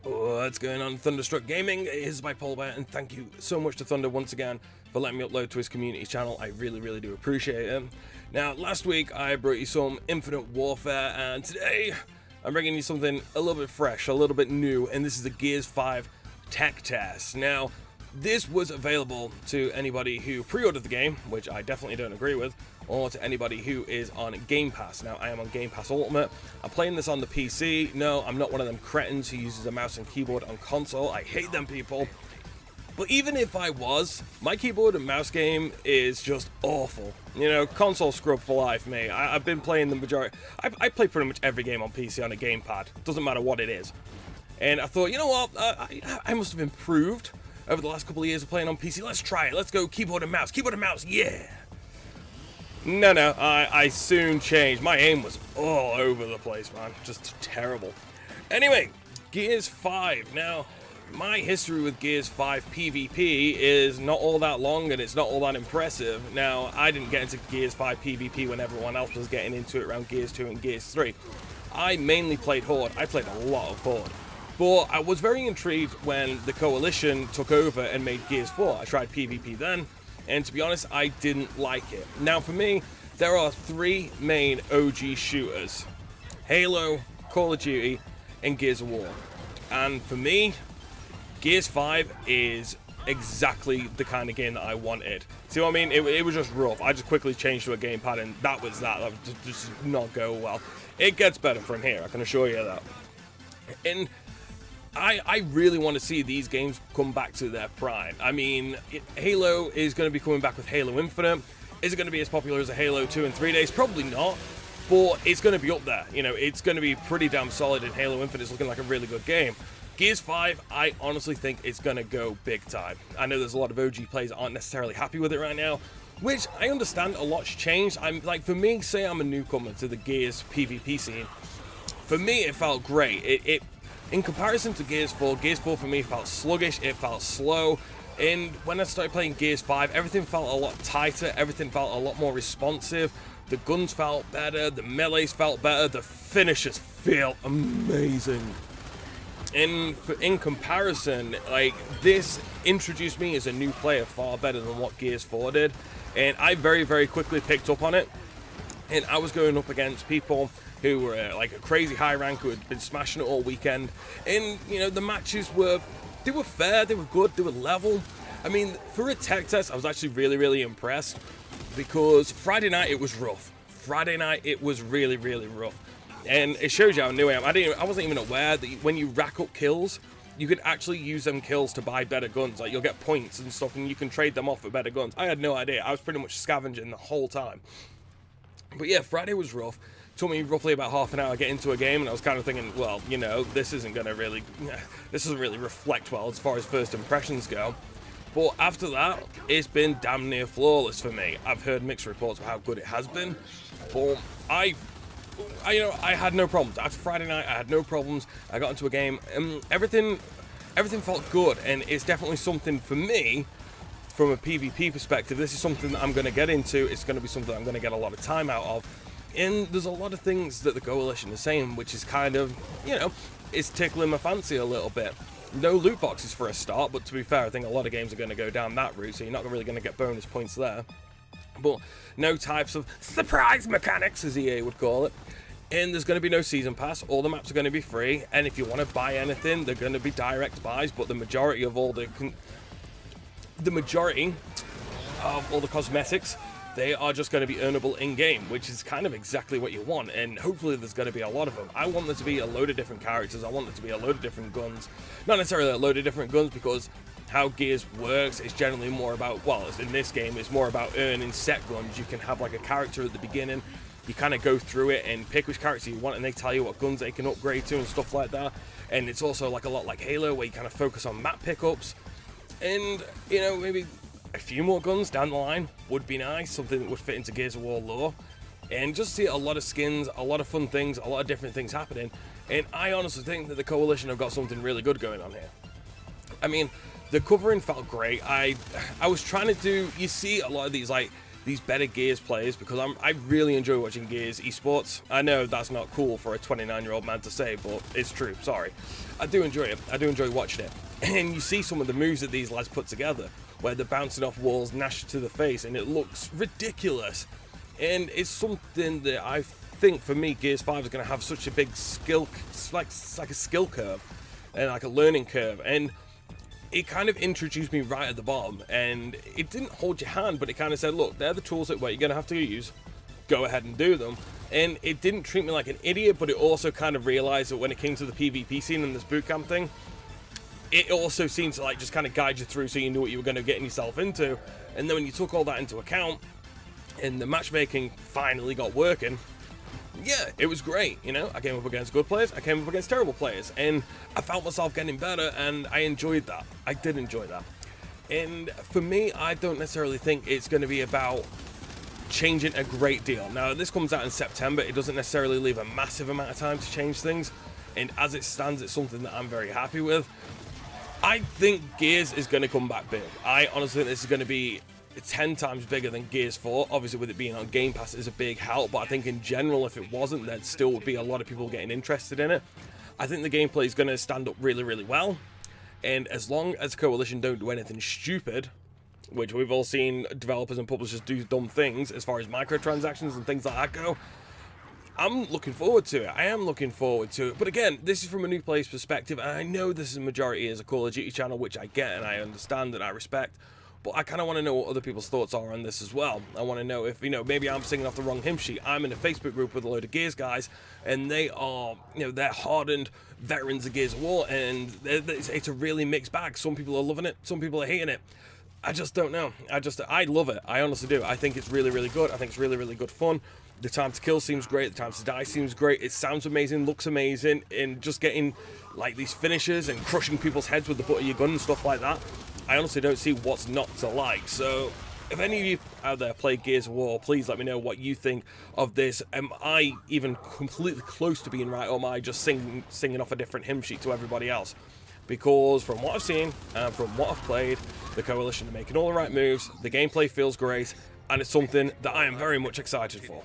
What's going on, Thunderstruck Gaming? It is my Polar Bear, and thank you so much to Thunder once again for letting me upload to his community channel. I really do appreciate it. Now, last week I brought you some Infinite Warfare, and today I'm bringing you something a little bit fresh, a little bit new, and this is the Gears 5 tech test. Now, this was available to anybody who pre-ordered the game, which I definitely don't agree with, or to anybody who is on Game Pass. Now, I am on Game Pass Ultimate. I'm playing this on the PC. No, I'm not one of them cretins who uses a mouse and keyboard on console. I hate them people. But even if I was, my keyboard and mouse game is just awful. You know, console scrub for life, me. I've been playing the majority. I play pretty much every game on PC on a gamepad. Doesn't matter what it is. And I thought, you know what? I must have improved over the last couple of years of playing on PC. Let's try it. Let's go keyboard and mouse. Keyboard and mouse, yeah. No, I soon changed. My aim was all over the place, man. Just terrible. Anyway, Gears 5. Now, my history with Gears 5 PvP is not all that long, and it's not all that impressive. Now, I didn't get into Gears 5 PvP when everyone else was getting into it around Gears 2 and Gears 3. I mainly played Horde. I played a lot of Horde. But I was very intrigued when the Coalition took over and made Gears 4. I tried PvP then, and to be honest, I didn't like it. Now, for me, there are three main OG shooters: Halo, Call of Duty, and Gears of War. And for me, Gears 5 is exactly the kind of game that I wanted. See what I mean? It was just rough. I just quickly changed to a gamepad, and that was that. That just not go well. It gets better from here, I can assure you that. And I really want to see these games come back to their prime. I mean, Halo is going to be coming back with Halo Infinite. Is it going to be as popular as a Halo 2 and 3 days? Probably not, but it's going to be up there. You know, it's going to be pretty damn solid, and Halo Infinite is looking like a really good game. Gears 5, I honestly think it's going to go big time. I know there's a lot of OG players that aren't necessarily happy with it right now, which I understand a lot's changed. I'm like, for me, say I'm a newcomer to the Gears PvP scene, for me it felt great. In comparison to Gears 4 for me felt sluggish, it felt slow. And when I started playing Gears 5, everything felt a lot tighter, everything felt a lot more responsive. The guns felt better, the melees felt better, the finishes feel amazing. In comparison, like, this introduced me as a new player far better than what Gears 4 did. And I very quickly picked up on it. And I was going up against people who were like a crazy high rank, who had been smashing it all weekend. And, you know, the matches were fair, they were good, they were level. I mean, for a tech test, I was actually really impressed, because Friday night it was rough. Friday night it was really rough. And it shows you how new I am. I wasn't even aware that when you rack up kills, you can actually use them kills to buy better guns. Like, you'll get points and stuff, and you can trade them off for better guns. I had no idea. I was pretty much scavenging the whole time. But yeah, Friday was rough. Took me roughly about half an hour to get into a game, and I was kind of thinking, well, you know, this doesn't really reflect well as far as first impressions go. But after that, it's been damn near flawless for me. I've heard mixed reports of how good it has been, but I had no problems. After Friday night, I had no problems. I got into a game, and everything felt good, and it's definitely something for me. From a PvP perspective, this is something that I'm going to get into. It's going to be something I'm going to get a lot of time out of. And there's a lot of things that the Coalition is saying, which is kind of, you know, it's tickling my fancy a little bit. No loot boxes for a start, but to be fair, I think a lot of games are going to go down that route, so you're not really going to get bonus points there. But no types of surprise mechanics, as EA would call it. And there's going to be no season pass. All the maps are going to be free, and if you want to buy anything, they're going to be direct buys, but the majority of all the cosmetics, they are just going to be earnable in-game, which is kind of exactly what you want, and hopefully there's going to be a lot of them. I want there to be a load of different characters, I want there to be a load of different guns. Not necessarily a load of different guns, because how Gears works is generally more about, well, in this game, it's more about earning set guns. You can have like a character at the beginning, you kind of go through it and pick which character you want, and they tell you what guns they can upgrade to and stuff like that. And it's also like a lot like Halo, where you kind of focus on map pickups. And, you know, maybe a few more guns down the line would be nice, something that would fit into Gears of War lore. And just see a lot of skins, a lot of fun things, a lot of different things happening. And I honestly think that the Coalition have got something really good going on here. I mean, the covering felt great. I was trying to do, you see a lot of these like these better Gears players, because I really enjoy watching Gears esports. I know that's not cool for a 29-year-old man to say, but it's true. Sorry. I do enjoy it. I do enjoy watching it. And you see some of the moves that these lads put together, where they're bouncing off walls, Nash to the face, and it looks ridiculous. And it's something that I think, for me, Gears 5 is going to have such a big skill, it's like a skill curve, and like a learning curve. And it kind of introduced me right at the bottom, and it didn't hold your hand, but it kind of said, look, they're the tools that you're going to have to use. Go ahead and do them. And it didn't treat me like an idiot, but it also kind of realized that when it came to the PvP scene and this bootcamp thing, it also seemed to like just kind of guide you through so you knew what you were going to get yourself into. And then when you took all that into account and the matchmaking finally got working, yeah, it was great. You know, I came up against good players, I came up against terrible players, and I found myself getting better, and I enjoyed that. I did enjoy that. And for me, I don't necessarily think it's going to be about changing a great deal. Now, this comes out in September. It doesn't necessarily leave a massive amount of time to change things, and as it stands, it's something that I'm very happy with. I think Gears is going to come back big. I honestly think this is going to be 10 times bigger than Gears 4. Obviously, with it being on Game Pass, is a big help, but I think in general, if it wasn't, there'd still be a lot of people getting interested in it. I think the gameplay is going to stand up really, really well, and as long as Coalition don't do anything stupid, which we've all seen developers and publishers do dumb things as far as microtransactions and things like that go, I'm looking forward to it. I am looking forward to it. But again, this is from a new player's perspective, and I know this is a majority as a Call of Duty channel, which I get and I understand and I respect. But I kind of want to know what other people's thoughts are on this as well. I want to know if, you know, maybe I'm singing off the wrong hymn sheet. I'm in a Facebook group with a load of Gears guys, and they are, you know, they're hardened veterans of Gears of War, and it's a really mixed bag. Some people are loving it, some people are hating it. I just don't know. I love it. I honestly do. I think it's really, really good. I think it's really, really good fun. The time to kill seems great. The time to die seems great. It sounds amazing, looks amazing, and just getting like these finishes and crushing people's heads with the butt of your gun and stuff like that, I honestly don't see what's not to like. So if any of you out there play Gears of War, please let me know what you think of this. Am I even completely close to being right, or am I just singing off a different hymn sheet to everybody else? Because from what I've seen and from what I've played, the Coalition are making all the right moves, the gameplay feels great, and it's something that I am very much excited for.